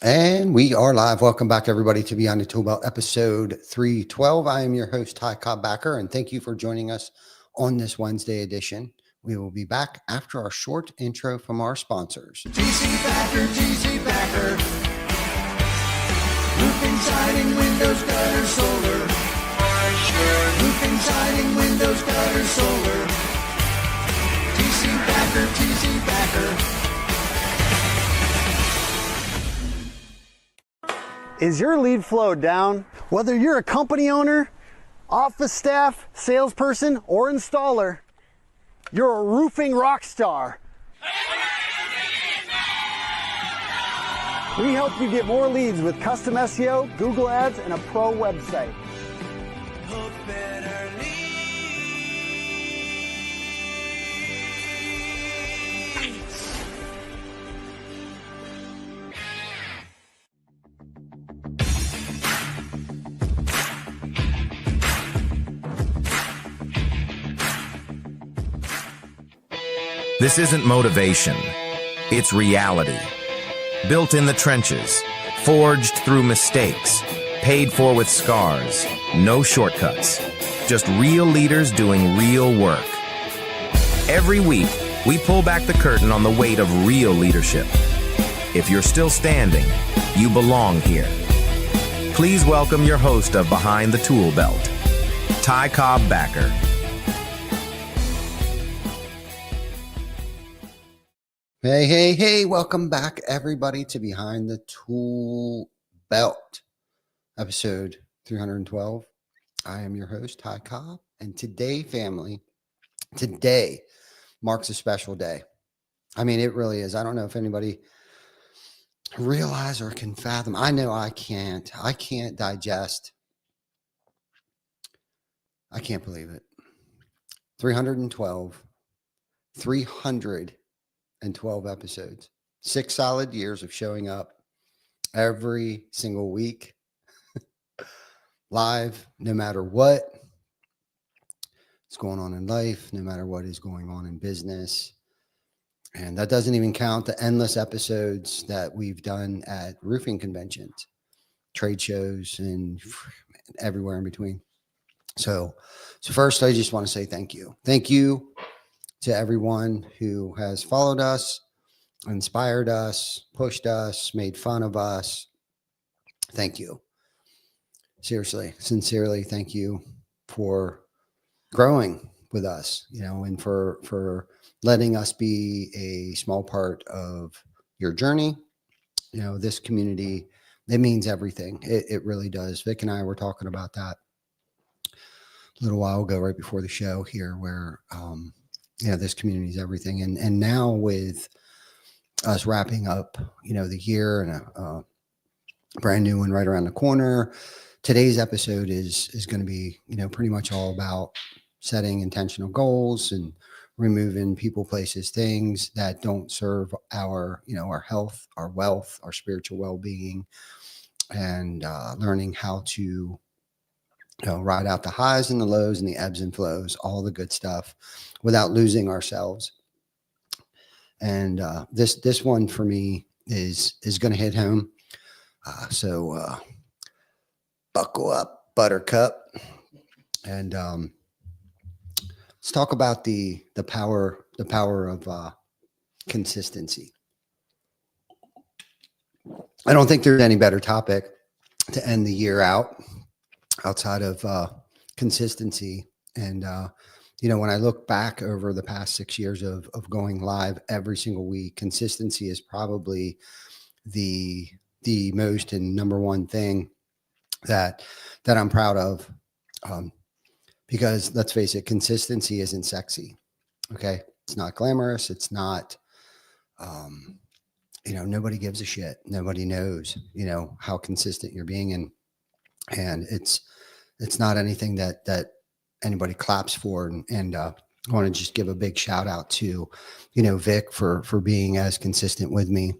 And we are live. Welcome back, everybody, to Beyond the ToolBelt, episode 312. I am your host, Ty Cobb-Backer, and thank you for joining us on this Wednesday edition. We will be back after our short intro from our sponsors. TC Backer. Roofing, siding, windows, gutters, solar. Roofing, siding, windows, gutters, solar. TC Backer. Is your lead flow down? Whether you're a company owner, office staff, salesperson, or installer, you're a roofing rock star. We help you get more leads with custom SEO, Google Ads, and a pro website. Hope better leads. This isn't motivation, it's reality. Built in the trenches, forged through mistakes, paid for with scars, no shortcuts. Just real leaders doing real work. Every week, we pull back the curtain on the weight of real leadership. If you're still standing, you belong here. Please welcome your host of Behind the Tool Belt, Ty Cobb-Backer. Hey, welcome back, everybody, to Behind the Tool Belt, episode 312. I am your host, Ty Cobb, and today, family, today marks a special day. I mean, it really is. I don't know if anybody realize or can fathom. I know I can't. I can't digest. I can't believe it. 312 episodes, 6 solid years of showing up every single week, live, no matter what is going on in life, no matter what is going on in business. And that doesn't even count the endless episodes that we've done at roofing conventions, trade shows, and everywhere in between. So first, I just want to say thank you. Thank you to everyone who has followed us, inspired us, pushed us, made fun of us. Thank you. Seriously, sincerely, thank you for growing with us, and for letting us be a small part of your journey. This community, it means everything. It really does. Vic and I were talking about that a little while ago, right before the show here, where, this community is everything. And now with us wrapping up, the year and a brand new one right around the corner, today's episode is going to be, pretty much all about setting intentional goals and removing people, places, things that don't serve our, our health, our wealth, our spiritual well-being, and learning how to ride out the highs and the lows and the ebbs and flows, all the good stuff, without losing ourselves. And this one for me is going to hit home. So buckle up, Buttercup, and let's talk about the power of consistency. I don't think there's any better topic to end the year outside of consistency. And when I look back over the past 6 years of going live every single week, consistency is probably the most and number one thing that I'm proud of. Because let's face it, consistency isn't sexy. Okay. It's not glamorous. It's not, nobody gives a shit. Nobody knows, how consistent you're being. And it's not anything that anybody claps for. And I want to just give a big shout out to, Vic for being as consistent with me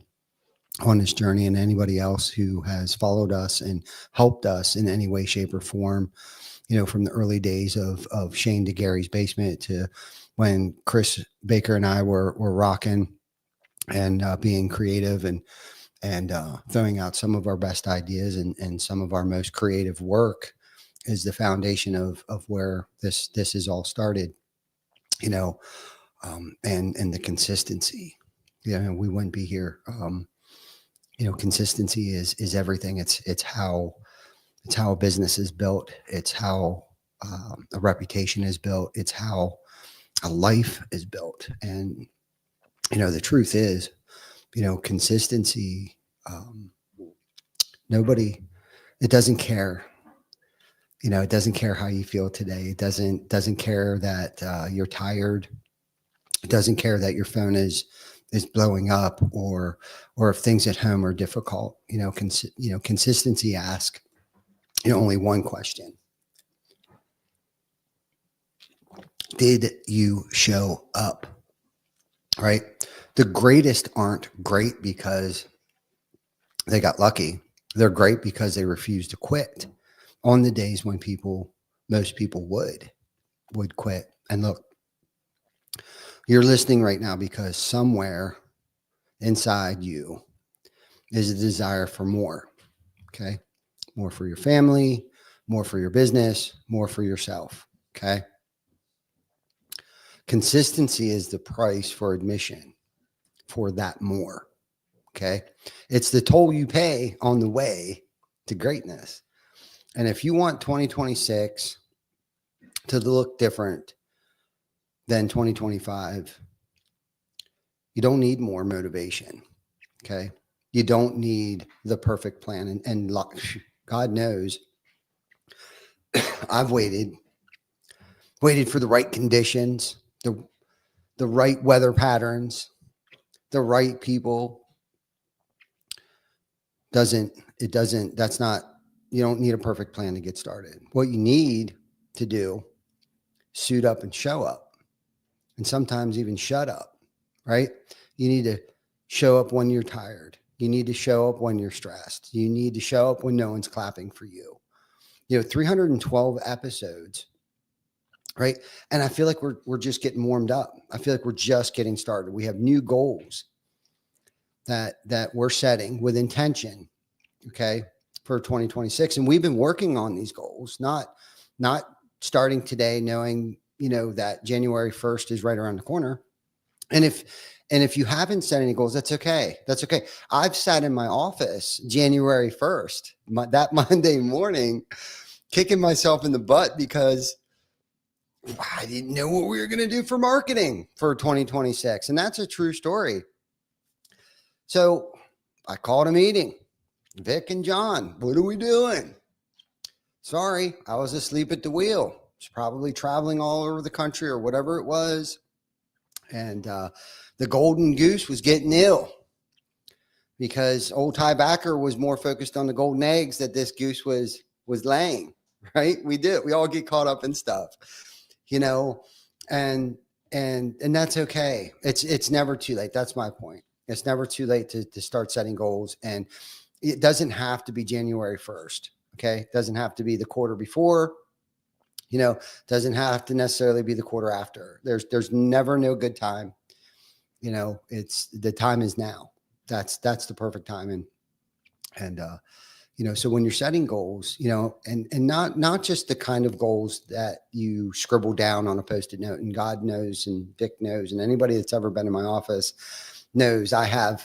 on this journey, and anybody else who has followed us and helped us in any way, shape, or form, from the early days of Shane to Gary's Basement to when Chris Baker and I were rocking and being creative and and throwing out some of our best ideas and some of our most creative work is the foundation of where this is all started, you know, and the consistency. You know, we wouldn't be here. You know, consistency is everything. It's how a business is built. It's how a reputation is built. It's how a life is built. And you know, the truth is, you know, consistency. Nobody. It doesn't care. You know, it doesn't care how you feel today. It doesn't care that you're tired. It doesn't care that your phone is blowing up, or if things at home are difficult. You know, consistency asks, you know, only one question: did you show up? Right? The greatest aren't great because they got lucky. They're great because they refuse to quit on the days when most people would quit. And look, you're listening right now because somewhere inside you is a desire for more. Okay. More for your family, more for your business, more for yourself. Okay. Consistency is the price for admission for that more. Okay. It's the toll you pay on the way to greatness. And if you want 2026 to look different than 2025, you don't need more motivation. Okay. You don't need the perfect plan. And God knows I've waited for the right conditions, the right weather patterns, the right people. That's not, you don't need a perfect plan to get started. What you need to do, suit up and show up, and sometimes even shut up, right? You need to show up when you're tired. You need to show up when you're stressed. You need to show up when no one's clapping for you. You know, 312 episodes, right? And I feel like we're just getting warmed up. I feel like we're just getting started. We have new goals that we're setting with intention, okay, for 2026. And we've been working on these goals, not starting today knowing, you know, that January 1st is right around the corner. And if you haven't set any goals, that's okay. That's okay. I've sat in my office January 1st, that Monday morning, kicking myself in the butt because I didn't know what we were going to do for marketing for 2026. And that's a true story. So I called a meeting. Vic and John, what are we doing? Sorry, I was asleep at the wheel. I was probably traveling all over the country or whatever it was. And the golden goose was getting ill because old Ty Backer was more focused on the golden eggs that this goose was laying, right? We all get caught up in stuff, you know, and that's okay. It's never too late. That's my point. It's never too late to start setting goals. And it doesn't have to be January 1st. Okay. It doesn't have to be the quarter before, you know, doesn't have to necessarily be the quarter after. There's never no good time. You know, the time is now. That's the perfect time. And you know, so when you're setting goals, you know, and not just the kind of goals that you scribble down on a Post-it note, and God knows, and Vic knows, and anybody that's ever been in my office knows I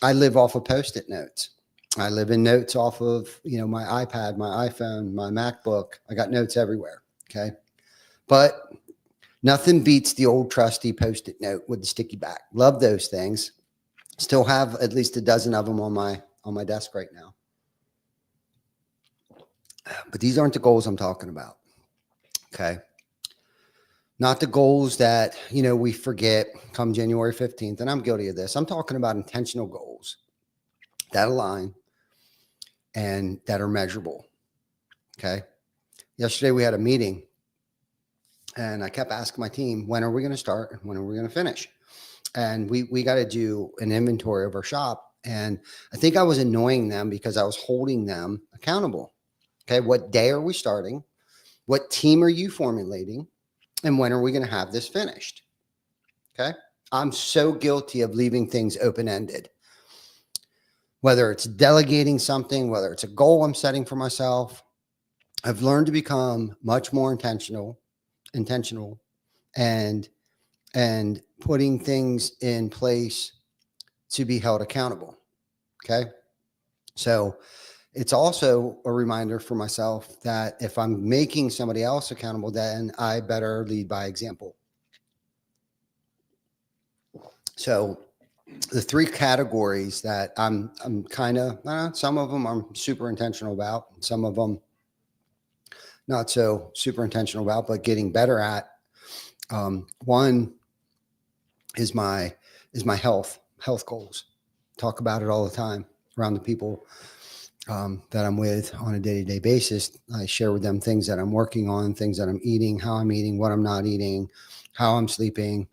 live off of Post-it notes. I live in notes off of, you know, my iPad, my iPhone, my MacBook. I got notes everywhere. Okay. But nothing beats the old trusty Post-it note with the sticky back. Love those things. Still have at least a dozen of them on my desk right now. But these aren't the goals I'm talking about. Okay. Not the goals that, you know, we forget come January 15th. And I'm guilty of this. I'm talking about intentional goals that align and that are measurable. Okay. Yesterday we had a meeting and I kept asking my team, when are we going to start? And when are we going to finish? And we got to do an inventory of our shop. And I think I was annoying them because I was holding them accountable. Okay. What day are we starting? What team are you formulating? And when are we going to have this finished? Okay. I'm so guilty of leaving things open-ended. whether it's delegating something, whether it's a goal I'm setting for myself, I've learned to become much more intentional and putting things in place to be held accountable. Okay. So it's also a reminder for myself that if I'm making somebody else accountable, then I better lead by example. So the three categories that I'm kind of, some of them I'm super intentional about, some of them not so super intentional about, but getting better at. One is my health goals. Talk about it all the time around the people that I'm with on a day-to-day basis. I share with them things that I'm working on, things that I'm eating, how I'm eating, what I'm not eating, how I'm sleeping,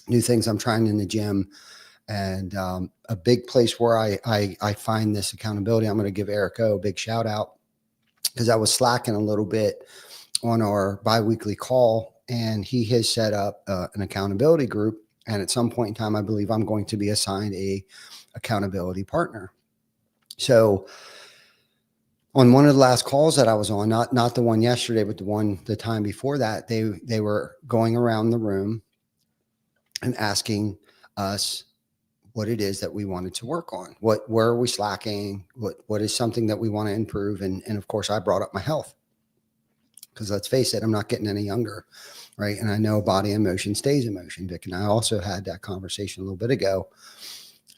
new things I'm trying in the gym. And a big place where I find this accountability, I'm going to give Eric O a big shout out because I was slacking a little bit on our biweekly call, and he has set up an accountability group. And at some point in time, I believe I'm going to be assigned a accountability partner. So on one of the last calls that I was on, not the one yesterday, but the time before that, they were going around the room and asking us what it is that we wanted to work on. Where are we slacking? What is something that we want to improve? And of course, I brought up my health because let's face it, I'm not getting any younger, right? And I know body in motion stays in motion. Vic and I also had that conversation a little bit ago.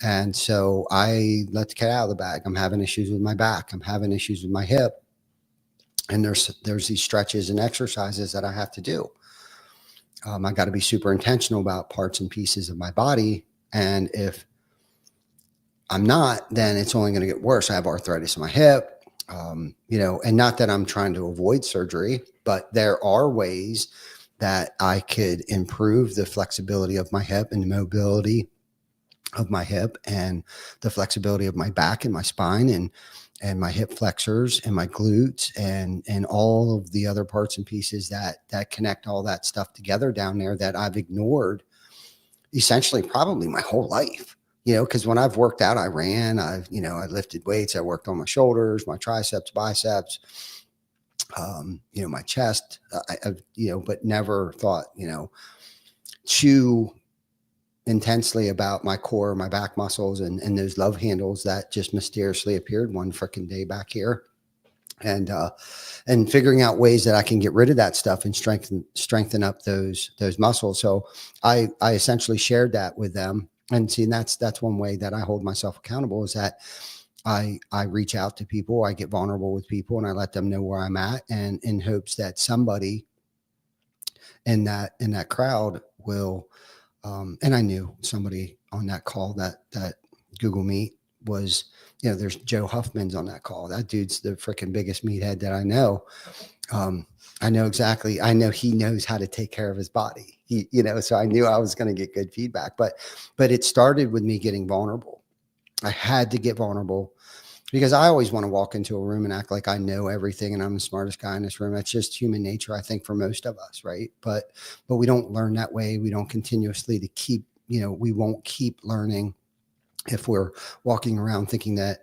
And so I let the cat out of the bag. I'm having issues with my back. I'm having issues with my hip. And there's these stretches and exercises that I have to do. I got to be super intentional about parts and pieces of my body. And if I'm not, then it's only going to get worse. I have arthritis in my hip, and not that I'm trying to avoid surgery, but there are ways that I could improve the flexibility of my hip and the mobility of my hip and the flexibility of my back and my spine and my hip flexors and my glutes and all of the other parts and pieces that connect all that stuff together down there that I've ignored essentially probably my whole life. Because when I've worked out, I ran, I lifted weights, I worked on my shoulders, my triceps, biceps, my chest, but never thought, too intensely about my core, my back muscles and those love handles that just mysteriously appeared one freaking day back here. And figuring out ways that I can get rid of that stuff and strengthen up those muscles. So I essentially shared that with them. And see, that's one way that I hold myself accountable is that I reach out to people, I get vulnerable with people, and I let them know where I'm at, and in hopes that somebody in that crowd will. And I knew somebody on that call that Google Meet was. There's Joe Huffman's on that call. That dude's the freaking biggest meathead that I know. I know exactly. I know he knows how to take care of his body. So I knew I was going to get good feedback, but it started with me getting vulnerable. I had to get vulnerable because I always want to walk into a room and act like I know everything and I'm the smartest guy in this room. That's just human nature, I think, for most of us. Right. But we don't learn that way. We don't continuously to keep, we won't keep learning if we're walking around thinking that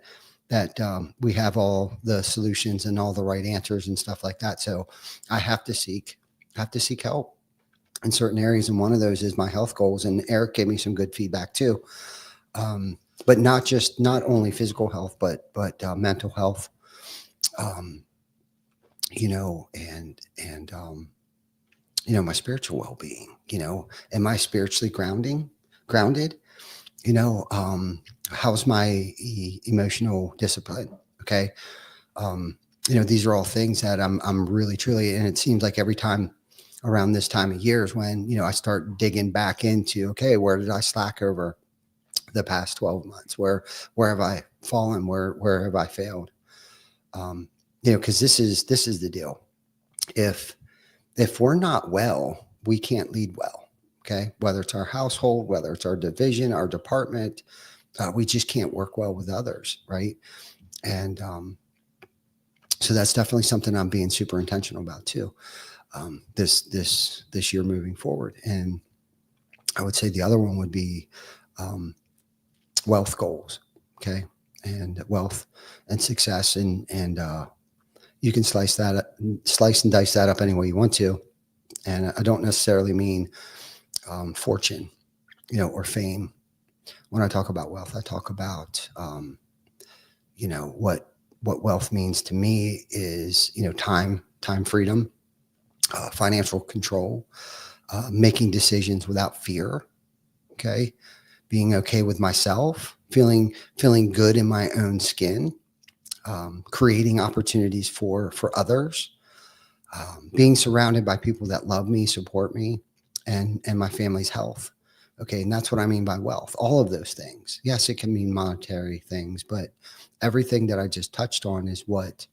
we have all the solutions and all the right answers and stuff like that. So I have to seek help in certain areas. And one of those is my health goals. And Eric gave me some good feedback too. But not only physical health, but mental health, and my spiritual well-being, am I spiritually grounded? How's my emotional discipline? Okay. These are all things that I'm really, truly, and it seems like every time around this time of year is when, I start digging back into, okay, where did I slack over the past 12 months? Where have I fallen? Where have I failed? Cause this is the deal. If we're not well, we can't lead well. Okay. Whether it's our household, whether it's our division, our department, we just can't work well with others. Right. And so that's definitely something I'm being super intentional about too. This year moving forward. And I would say the other one would be wealth goals. Okay. and wealth and success. And you can slice and dice that up any way you want to. And I don't necessarily mean fortune, or fame. When I talk about wealth, I talk about, what wealth means to me is, time freedom, financial control, making decisions without fear. Okay. Being okay with myself, feeling good in my own skin, creating opportunities for others, being surrounded by people that love me, support me, and my family's health. Okay. And that's what I mean by wealth. All of those things. Yes, it can mean monetary things, but everything that I just touched on is what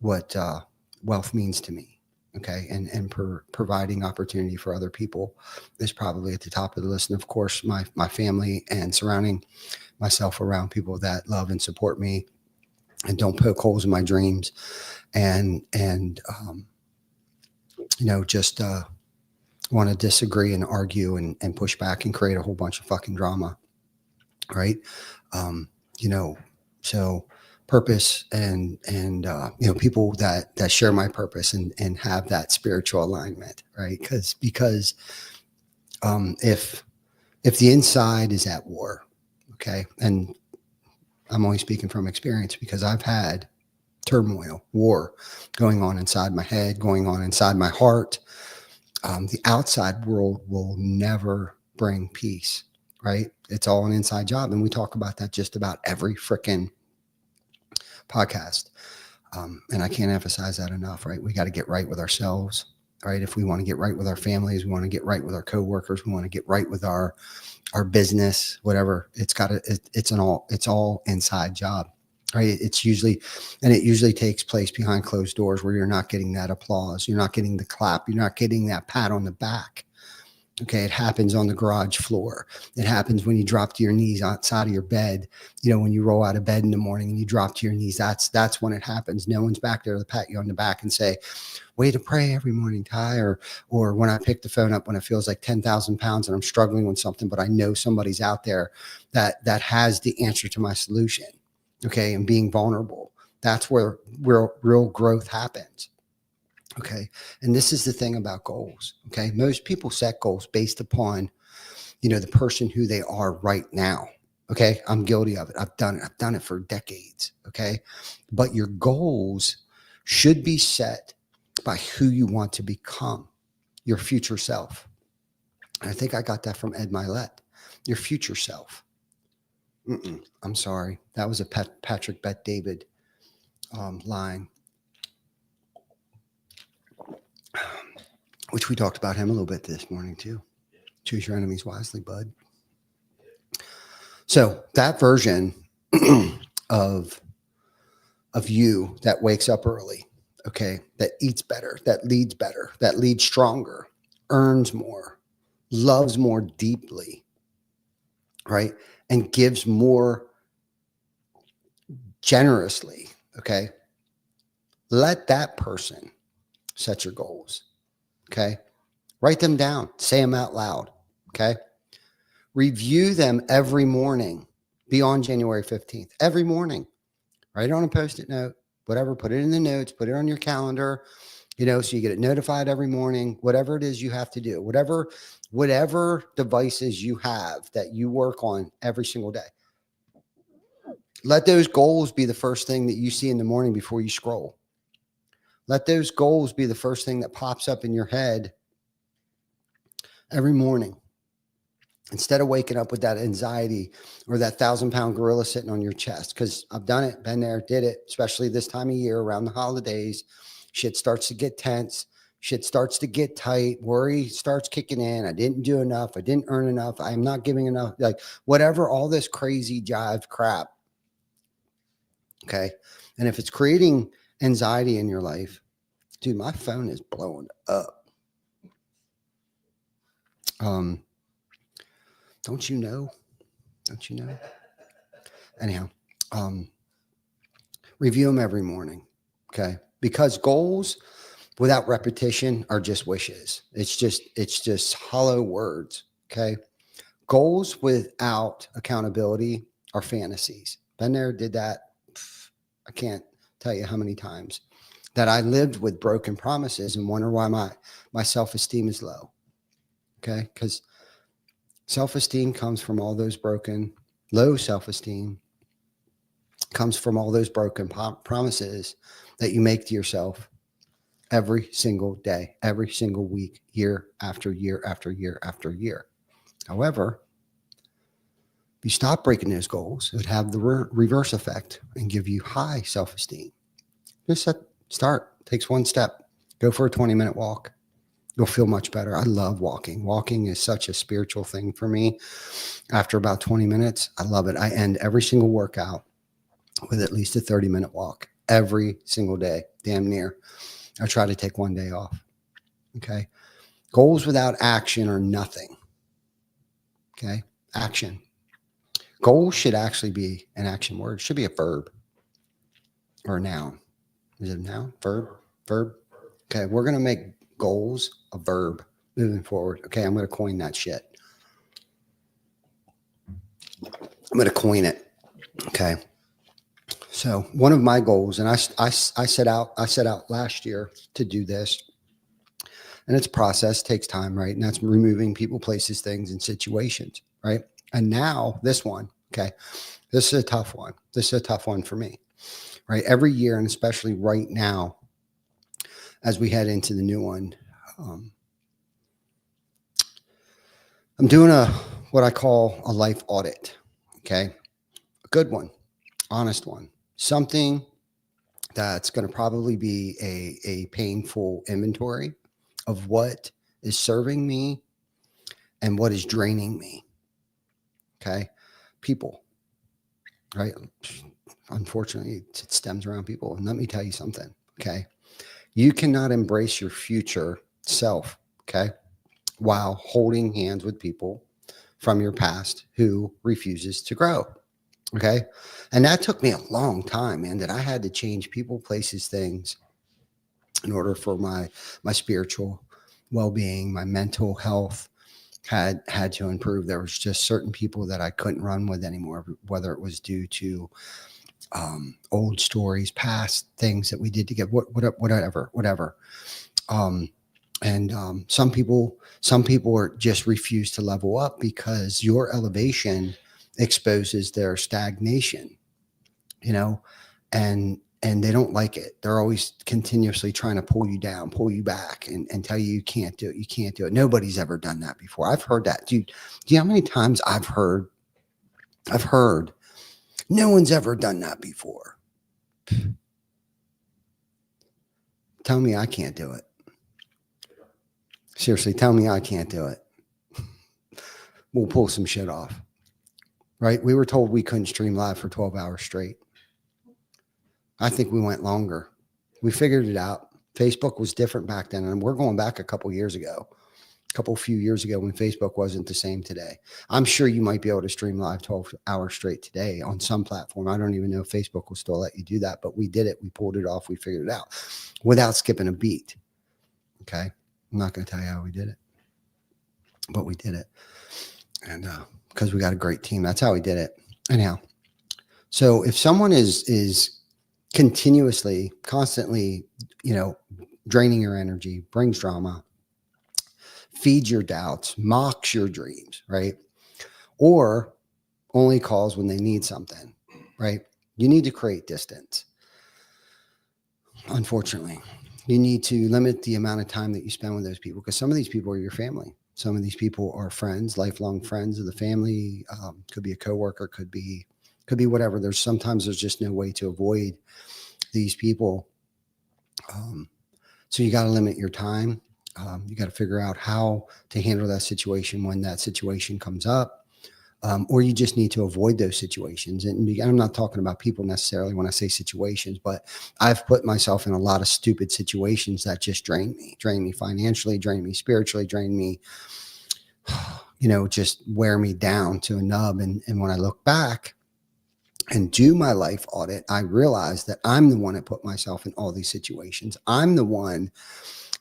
wealth means to me. Okay. And providing opportunity for other people is probably at the top of the list. And of course, my family, and surrounding myself around people that love and support me and don't poke holes in my dreams, and just want to disagree and argue and push back and create a whole bunch of fucking drama. Right. So purpose and people that share my purpose and have that spiritual alignment. Right. Because if the inside is at war, okay, and I'm only speaking from experience because I've had turmoil, war going on inside my head, going on inside my heart. The outside world will never bring peace, right? It's all an inside job. And we talk about that just about every freaking podcast. And I can't emphasize that enough, right? We got to get right with ourselves, right? If we want to get right with our families, we want to get right with our coworkers, we want to get right with our business, whatever. It's all inside job, right? It usually takes place behind closed doors where you're not getting that applause. You're not getting the clap. You're not getting that pat on the back. Okay. It happens on the garage floor. It happens when you drop to your knees outside of your bed. When you roll out of bed in the morning and you drop to your knees, that's when it happens. No one's back there to pat you on the back and say, way to pray every morning, Ty. Or when I pick the phone up when it feels like 10,000 pounds and I'm struggling with something, but I know somebody's out there that has the answer to my solution. Okay. And being vulnerable. That's where real growth happens. Okay. And this is the thing about goals. Okay. Most people set goals based upon, the person who they are right now. Okay. I'm guilty of it. I've done it for decades. Okay. But your goals should be set by who you want to become, your future self. And I think I got that from Ed Milet, your future self. I'm sorry. That was a Patrick Bet-David line, which we talked about him a little bit this morning too. Choose your enemies wisely, bud. So that version of you that wakes up early, okay, that eats better, that leads stronger, earns more, loves more deeply, right, and gives more generously, okay, let that person set your goals. Okay. Write them down. Say them out loud. Okay. Review them every morning beyond January 15th. Every morning. Write it on a Post-it note, whatever. Put it in the notes. Put it on your calendar, so you get it notified every morning. Whatever it is you have to do. Whatever devices you have that you work on every single day. Let those goals be the first thing that you see in the morning before you scroll. Let those goals be the first thing that pops up in your head every morning. Instead of waking up with that anxiety or that 1,000-pound gorilla sitting on your chest, because I've done it, been there, did it, especially this time of year around the holidays. Shit starts to get tense. Shit starts to get tight. Worry starts kicking in. I didn't do enough. I didn't earn enough. I'm not giving enough. Like whatever, all this crazy jive crap. Okay. And if it's creating anxiety in your life, dude, my phone is blowing up. Don't you know? Anyhow, review them every morning. Okay. Because goals without repetition are just wishes. It's just hollow words. Okay. Goals without accountability are fantasies. Been there, did that. I can't tell you how many times that I lived with broken promises and wonder why my self-esteem is low. Okay. Because self-esteem comes from all those broken, low self-esteem comes from all those broken promises that you make to yourself every single day, every single week, year after year after year after year. However, if you stop breaking those goals, it would have the reverse effect and give you high self-esteem. Just start. Takes one step. Go for a 20-minute walk. You'll feel much better. I love walking. Walking is such a spiritual thing for me. After about 20 minutes, I love it. I end every single workout with at least a 30-minute walk every single day, damn near. I try to take one day off. Okay. Goals without action are nothing. Okay. Action. Goals should actually be an action word. It should be a verb or a noun. Is it a noun? Verb? Okay. We're going to make goals a verb moving forward. Okay. I'm going to coin that shit. I'm going to coin it. Okay. So one of my goals, and I set out last year to do this, and it's a process, takes time, right? And that's removing people, places, things, and situations, right? And now this one, okay, this is a tough one. This is a tough one for me, right? Every year, and especially right now, as we head into the new one, I'm doing what I call a life audit, okay? A good one, honest one, something that's going to probably be a painful inventory of what is serving me and what is draining me. Okay. People, right? Unfortunately, it stems around people. And let me tell you something. Okay. You cannot embrace your future self. Okay. While holding hands with people from your past who refuses to grow. Okay. And that took me a long time, man, that I had to change people, places, things in order for my spiritual well-being, my mental health had to improve. There was just certain people that I couldn't run with anymore, whether it was due to old stories, past things that we did together, whatever. Some people are just refuse to level up because your elevation exposes their stagnation, and they don't like it. They're always continuously trying to pull you down, pull you back, and tell you can't do it. You can't do it. Nobody's ever done that before. I've heard that. Dude, do you know how many times I've heard no one's ever done that before? Tell me I can't do it. Seriously, tell me I can't do it. We'll pull some shit off. Right? We were told we couldn't stream live for 12 hours straight. I think we went longer. We figured it out. Facebook was different back then. And we're going back a few years ago when Facebook wasn't the same today. I'm sure you might be able to stream live 12 hours straight today on some platform. I don't even know if Facebook will still let you do that, but we did it. We pulled it off. We figured it out without skipping a beat. Okay. I'm not going to tell you how we did it, but we did it. And because we got a great team, that's how we did it. Anyhow, so if someone is continuously, constantly, draining your energy, brings drama, feeds your doubts, mocks your dreams, right? Or only calls when they need something, right? You need to create distance. Unfortunately, you need to limit the amount of time that you spend with those people, because some of these people are your family. Some of these people are friends, lifelong friends of the family. Could be a coworker, could be whatever. Sometimes there's just no way to avoid these people. So you got to limit your time. You got to figure out how to handle that situation when that situation comes up. Or you just need to avoid those situations. And I'm not talking about people necessarily when I say situations, but I've put myself in a lot of stupid situations that just drain me financially, drain me spiritually, drain me, just wear me down to a nub. And when I look back and do my life audit, I realize that I'm the one that put myself in all these situations. I'm the one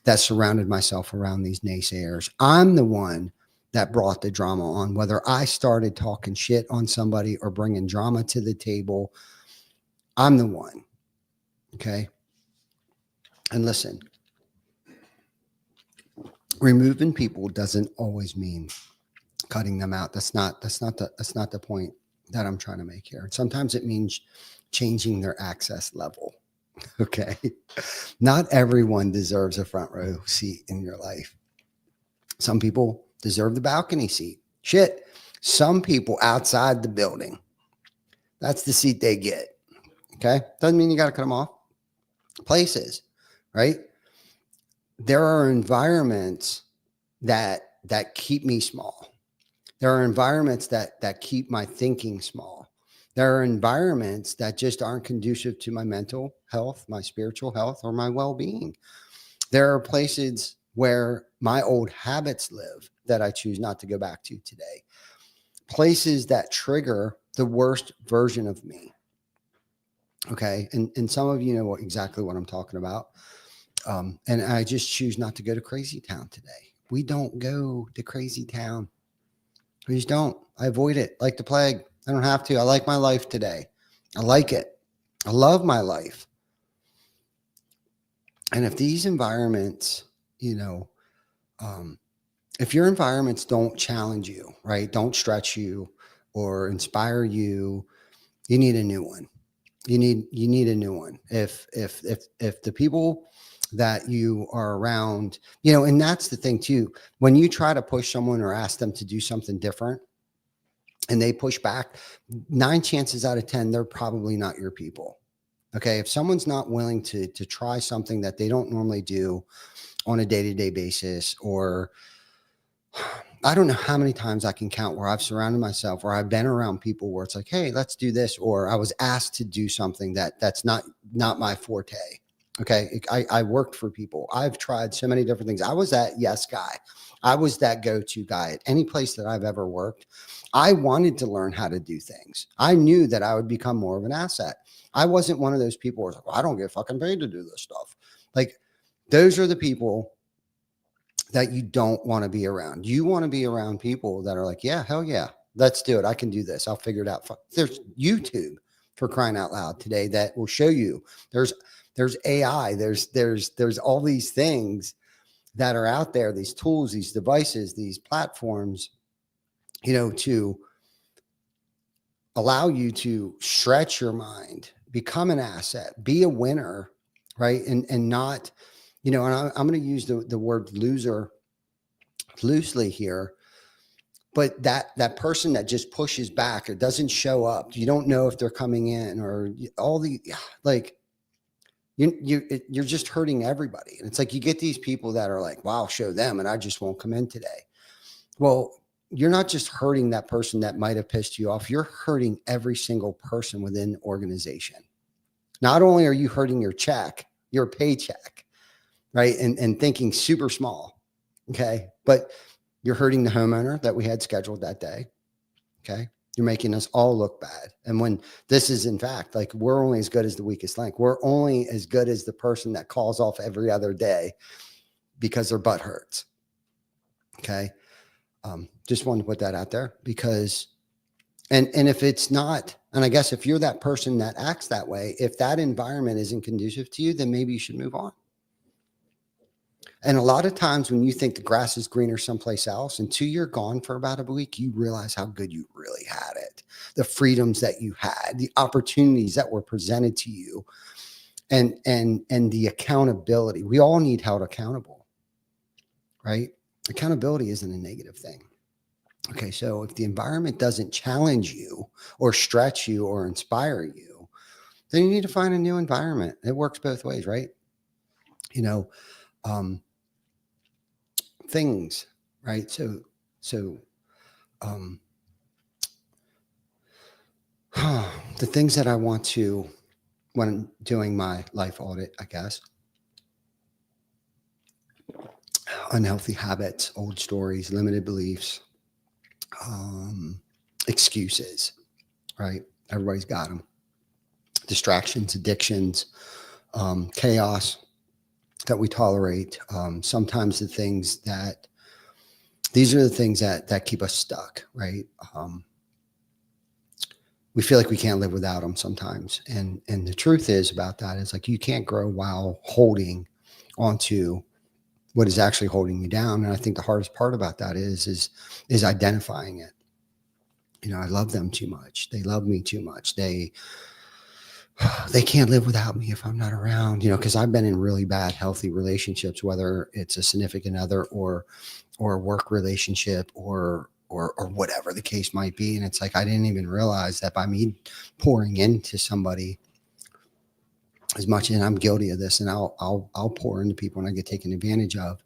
that surrounded myself around these naysayers. I'm the one that brought the drama on. Whether I started talking shit on somebody or bringing drama to the table, I'm the one. Okay. And listen, removing people doesn't always mean cutting them out. That's not the point that I'm trying to make here. Sometimes it means changing their access level. Okay. Not everyone deserves a front row seat in your life. Some people deserve the balcony seat. Shit. Some people outside the building, that's the seat they get. Okay. Doesn't mean you got to cut them off. Places, right? There are environments that keep me small. There are environments that keep my thinking small. There are environments that just aren't conducive to my mental health, my spiritual health, or my well-being. There are places where my old habits live that I choose not to go back to today. Places that trigger the worst version of me. Okay. And some of you know exactly what I'm talking about. And I just choose not to go to Crazy Town today. We don't go to Crazy Town. We just don't. I avoid it like the plague. I don't have to. I like my life today. I like it. I love my life. And if these environments, if your environments don't challenge you, right, don't stretch you or inspire you, you need a new one. You need a new one. If the people that you are around, and that's the thing too, when you try to push someone or ask them to do something different and they push back, 9 chances out of 10, they're probably not your people. Okay. If someone's not willing to try something that they don't normally do on a day-to-day basis, or I don't know how many times I can count where I've surrounded myself, or I've been around people where it's like, hey, let's do this. Or I was asked to do something that's not my forte. Okay. I worked for people. I've tried so many different things. I was that yes guy. I was that go-to guy at any place that I've ever worked. I wanted to learn how to do things. I knew that I would become more of an asset. I wasn't one of those people who was like, well, I don't get fucking paid to do this stuff. Like, those are the people that you don't want to be around. You want to be around people that are like, yeah, hell yeah, let's do it. I can do this. I'll figure it out. There's YouTube, for crying out loud, today that will show you. There's AI. There's all these things that are out there, these tools, these devices, these platforms, to allow you to stretch your mind, become an asset, be a winner, right? And not, and I'm going to use the word loser loosely here, but that person that just pushes back or doesn't show up, you don't know if they're coming in, or all the, like, you're just hurting everybody. And it's like, you get these people that are like, wow, show them, and I just won't come in today. Well, you're not just hurting that person that might have pissed you off. You're hurting every single person within the organization. Not only are you hurting your check, your paycheck, right? And thinking super small. Okay. But you're hurting the homeowner that we had scheduled that day. Okay. You're making us all look bad. And when this is, in fact, like, we're only as good as the weakest link. We're only as good as the person that calls off every other day because their butt hurts. Okay. Just wanted to put that out there, because, and if it's not, and I guess if you're that person that acts that way, if that environment isn't conducive to you, then maybe you should move on. And a lot of times when you think the grass is greener someplace else, until you're gone for about a week, you realize how good you really had it. The freedoms that you had, the opportunities that were presented to you, and the accountability. We all need held accountable, right? Accountability isn't a negative thing. Okay. So if the environment doesn't challenge you or stretch you or inspire you, then you need to find a new environment. It works both ways, right? Things, right? So the things that I want to, when I'm doing my life audit, I guess, unhealthy habits, old stories, limited beliefs, excuses, right? Everybody's got them. Distractions, addictions, chaos that we tolerate. Sometimes the things that these are the things that keep us stuck, right? We feel like we can't live without them sometimes. And the truth is about that is like, you can't grow while holding onto what is actually holding you down. And I think the hardest part about that is identifying it. You know, I love them too much. They love me too much. They can't live without me if I'm not around, you know, because I've been in really bad, healthy relationships, whether it's a significant other or a work relationship or whatever the case might be. And it's like, I didn't even realize that by me pouring into somebody as much, and I'm guilty of this, and I'll pour into people and I get taken advantage of.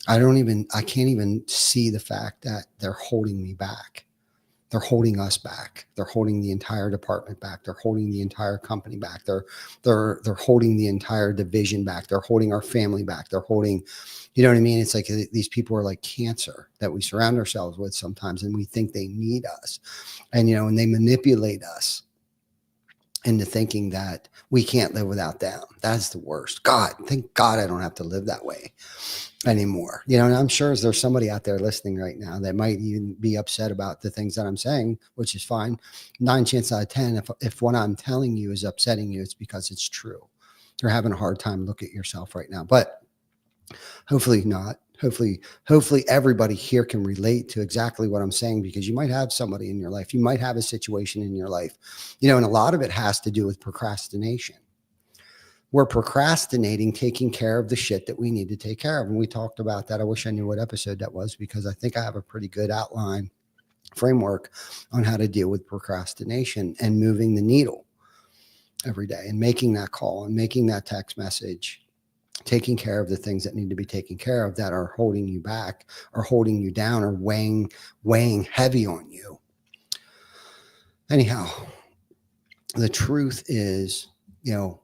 I can't even see the fact that they're holding me back. They're holding us back. They're holding the entire department back. They're holding the entire company back. They're holding the entire division back. They're holding our family back. They're holding, you know what I mean? It's like these people are like cancer that we surround ourselves with sometimes, and we think they need us. And, you know, and they manipulate us into thinking that we can't live without them. That's the worst. God, thank God I don't have to live that way anymore. You know, and I'm sure there's somebody out there listening right now that might even be upset about the things that I'm saying, which is fine. 9 chances out of 10, if what I'm telling you is upsetting you, it's because it's true. You're having a hard time. Look at yourself right now, but hopefully not. Hopefully everybody here can relate to exactly what I'm saying, because you might have somebody in your life. You might have a situation in your life, you know, and a lot of it has to do with procrastination. We're procrastinating taking care of the shit that we need to take care of. And we talked about that. I wish I knew what episode that was, because I think I have a pretty good outline framework on how to deal with procrastination and moving the needle every day and making that call and making that text message, taking care of the things that need to be taken care of that are holding you back or holding you down or weighing heavy on you. Anyhow, the truth is, you know,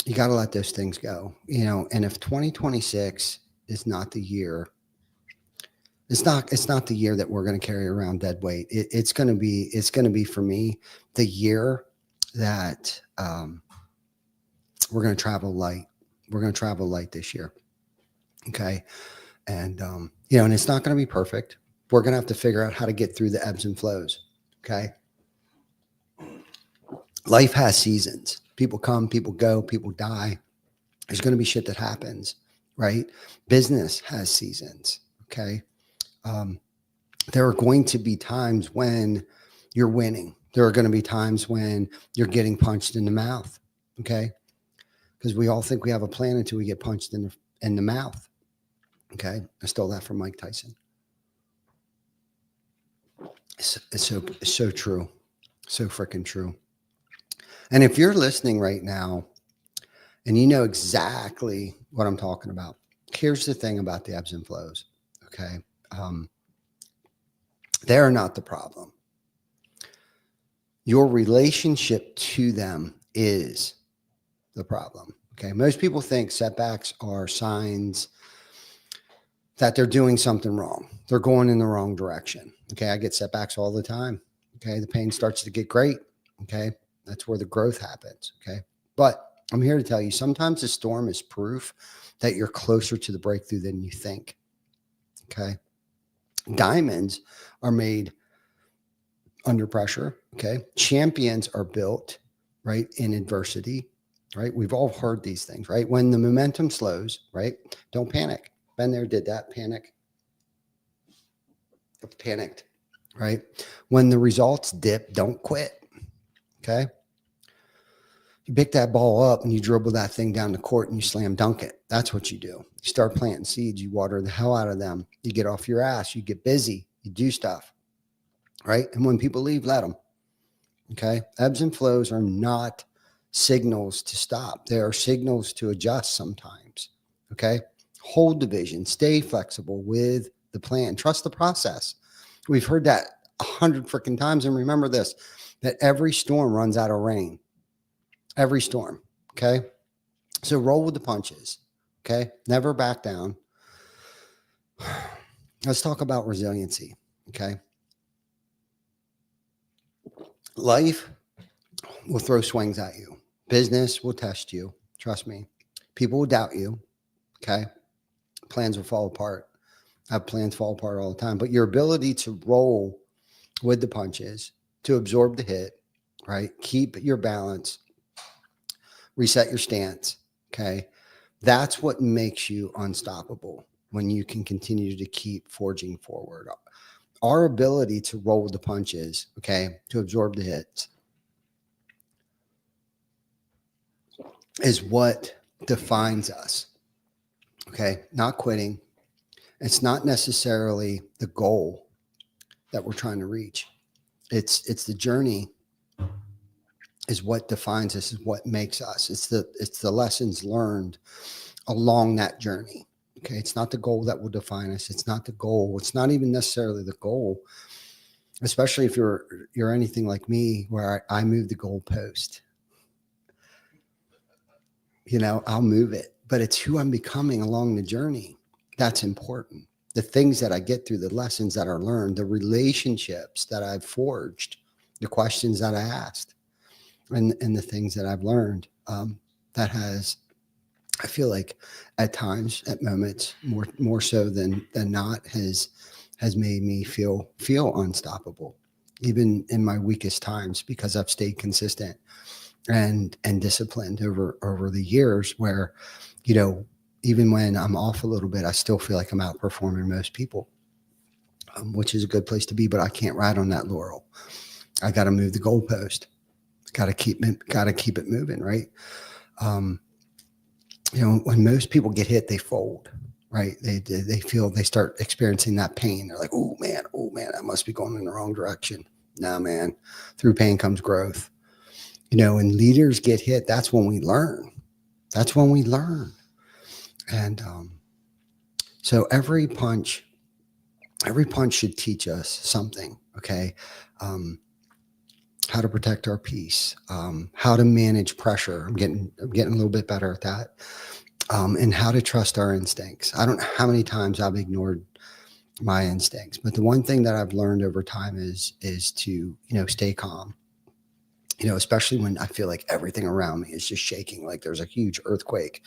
you got to let those things go, you know, and if 2026 is not the year, it's not the year that we're going to carry around dead weight. It's going to be for me, the year that we're going to travel light. We're going to travel light this year. Okay. And, you know, and it's not going to be perfect. We're going to have to figure out how to get through the ebbs and flows. Okay. Life has seasons. People come, people go, people die. There's going to be shit that happens, right? Business has seasons. Okay. There are going to be times when you're winning. There are going to be times when you're getting punched in the mouth. Okay. Because we all think we have a plan until we get punched in the mouth. Okay. I stole that from Mike Tyson. It's so true. So freaking true. And if you're listening right now and you know exactly what I'm talking about, here's the thing about the ebbs and flows. Okay. They're not the problem. Your relationship to them is the problem. Okay. Most people think setbacks are signs that they're doing something wrong. They're going in the wrong direction. Okay. I get setbacks all the time. Okay. The pain starts to get great. Okay. That's where the growth happens. Okay. But I'm here to tell you, sometimes the storm is proof that you're closer to the breakthrough than you think. Okay. Diamonds are made under pressure. Okay. Champions are built, right, in adversity. Right. We've all heard these things, right? When the momentum slows, right? Don't panic. Been there, did that. Panicked, right? When the results dip, don't quit. Okay. You pick that ball up and you dribble that thing down the court and you slam dunk it. That's what you do. You start planting seeds. You water the hell out of them. You get off your ass. You get busy. You do stuff, right? And when people leave, let them. Okay. Ebbs and flows are not signals to stop. They are signals to adjust sometimes. Okay. Hold the vision. Stay flexible with the plan. Trust the process. We've heard that 100 freaking times. And remember this, that every storm runs out of rain. Every storm. Okay. So roll with the punches. Okay. Never back down. Let's talk about resiliency. Okay. Life will throw swings at you. Business will test you. Trust me. People will doubt you. Okay. Plans will fall apart. Have plans fall apart all the time. But your ability to roll with the punches, to absorb the hit, right? Keep your balance, reset your stance. Okay. That's what makes you unstoppable when you can continue to keep forging forward. Our ability to roll with the punches, okay, to absorb the hits is what defines us. Okay. Not quitting. It's not necessarily the goal that we're trying to reach. It's the journey is what defines us, is what makes us. It's the lessons learned along that journey. Okay. It's not the goal that will define us. It's not the goal. It's not even necessarily the goal, especially if you're anything like me, where I move the goalpost. I'll move it, but it's who I'm becoming along the journey. That's important. The things that I get through, the lessons that are learned, the relationships that I've forged, the questions that I asked, and the things that I've learned, that has, I feel like at times, at moments, more so than not, has made me feel unstoppable, even in my weakest times, because I've stayed consistent and disciplined over the years, where, even when I'm off a little bit, I still feel like I'm outperforming most people, which is a good place to be. But I can't ride on that laurel. I got to move the goalpost. Got to keep it moving, right? When most people get hit, they fold, right? They start experiencing that pain. They're like, oh man, I must be going in the wrong direction. Nah, man, through pain comes growth. When leaders get hit, that's when we learn. And so every punch should teach us something. Okay. How to protect our peace, how to manage pressure. I'm getting a little bit better at that. And how to trust our instincts. I don't know how many times I've ignored my instincts, but the one thing that I've learned over time is to, stay calm, especially when I feel like everything around me is just shaking, like there's a huge earthquake,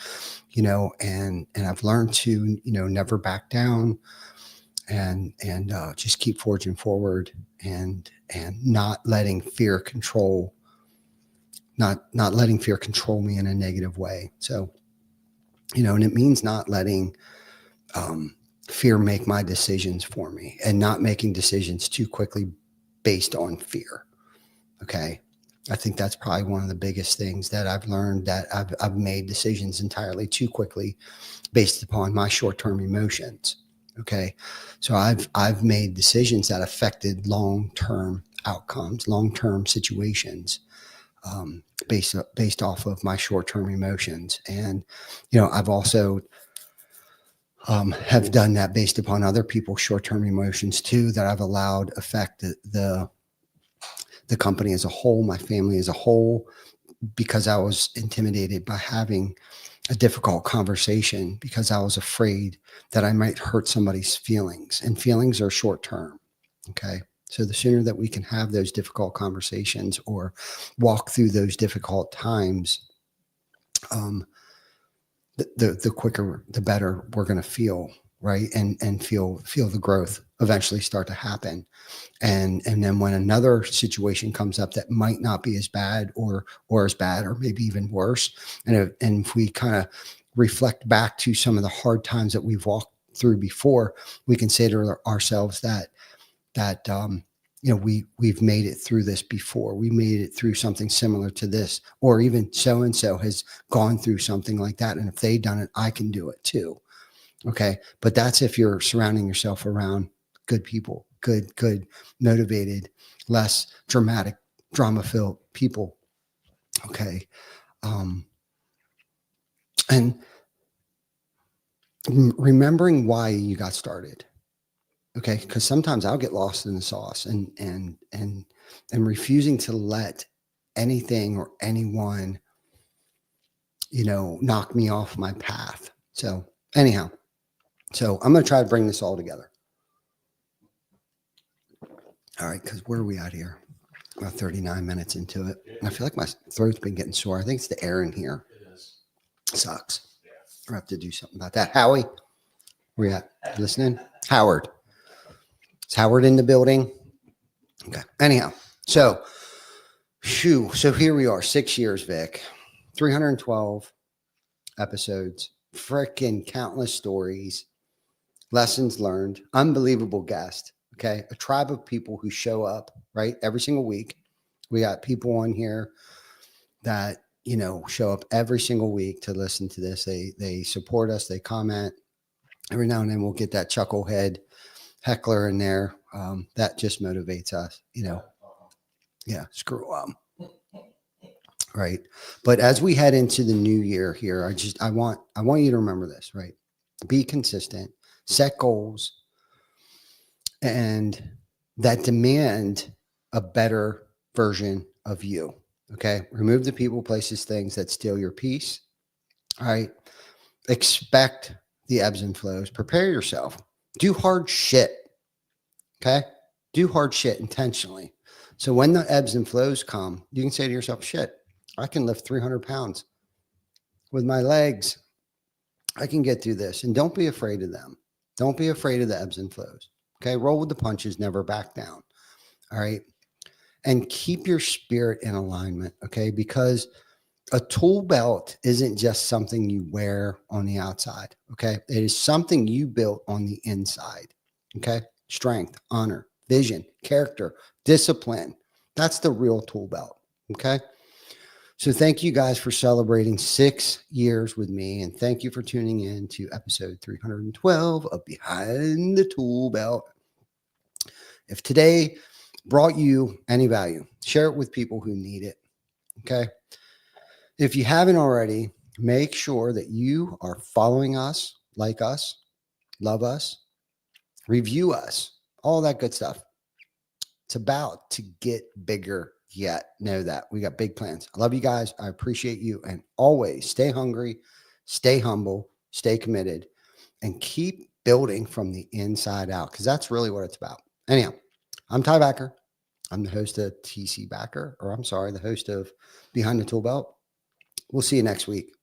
and I've learned to, never back down, and just keep forging forward, and not letting fear control me in a negative way. So, and it means not letting fear make my decisions for me, and not making decisions too quickly based on fear. Okay. I think that's probably one of the biggest things that I've learned, that I've made decisions entirely too quickly based upon my short-term emotions. Okay. So I've made decisions that affected long-term outcomes, long-term situations, based off of my short-term emotions. And, I've also, have done that based upon other people's short-term emotions too, that I've allowed affect the company as a whole, my family as a whole, because I was intimidated by having a difficult conversation, because I was afraid that I might hurt somebody's feelings, and feelings are short term. Okay. So the sooner that we can have those difficult conversations, or walk through those difficult times, the quicker, the better we're going to feel, right? And feel the growth eventually start to happen. And then when another situation comes up that might not be as bad, or as bad, or maybe even worse, and if we kind of reflect back to some of the hard times that we've walked through before, we can say to ourselves that we've made it through this before. We made it through something similar to this, or even so and so has gone through something like that, and if they've done it, I can do it too. Okay, but that's if you're surrounding yourself around good people, good, motivated, less drama-filled people. Okay. And remembering why you got started. Okay. Because sometimes I'll get lost in the sauce, and refusing to let anything or anyone, knock me off my path. So anyhow, I'm going to try to bring this all together. All right, because where are we at here? About 39 minutes into it. I feel like my throat's been getting sore. I think it's the air in here. It is. Sucks. I have to do something about that. Howie, where you at? Listening? Howard. Is Howard in the building? Okay. Anyhow, so here we are, 6 years, Vic, 312 episodes, freaking countless stories, lessons learned, unbelievable guest. Okay. A tribe of people who show up, right? Every single week. We got people on here that, show up every single week to listen to this. They support us. They comment. Every now and then we'll get that chucklehead heckler in there. That just motivates us, Yeah. Screw them. Right. But as we head into the new year here, I want you to remember this, right? Be consistent, set goals, and that demand a better version of you. Okay. Remove the people, places, things that steal your peace. All right. Expect the ebbs and flows. Prepare yourself. Do hard shit. Okay. Do hard shit intentionally. So when the ebbs and flows come, you can say to yourself, shit, I can lift 300 pounds with my legs. I can get through this. And don't be afraid of them. Don't be afraid of the ebbs and flows. Okay. Roll with the punches, never back down. All right. And keep your spirit in alignment. Okay. Because a tool belt isn't just something you wear on the outside. Okay. It is something you built on the inside. Okay. Strength, honor, vision, character, discipline. That's the real tool belt. Okay. So thank you guys for celebrating 6 years with me. And thank you for tuning in to episode 312 of Behind the Tool Belt. If today brought you any value, share it with people who need it. Okay. If you haven't already, make sure that you are following us, like us, love us, review us, all that good stuff. It's about to get bigger yet. Know that we got big plans. I love you guys. I appreciate you. And always stay hungry, stay humble, stay committed, and keep building from the inside out, because that's really what it's about. Anyhow, I'm Ty Backer. I'm the host of the host of Behind the Tool Belt. We'll see you next week.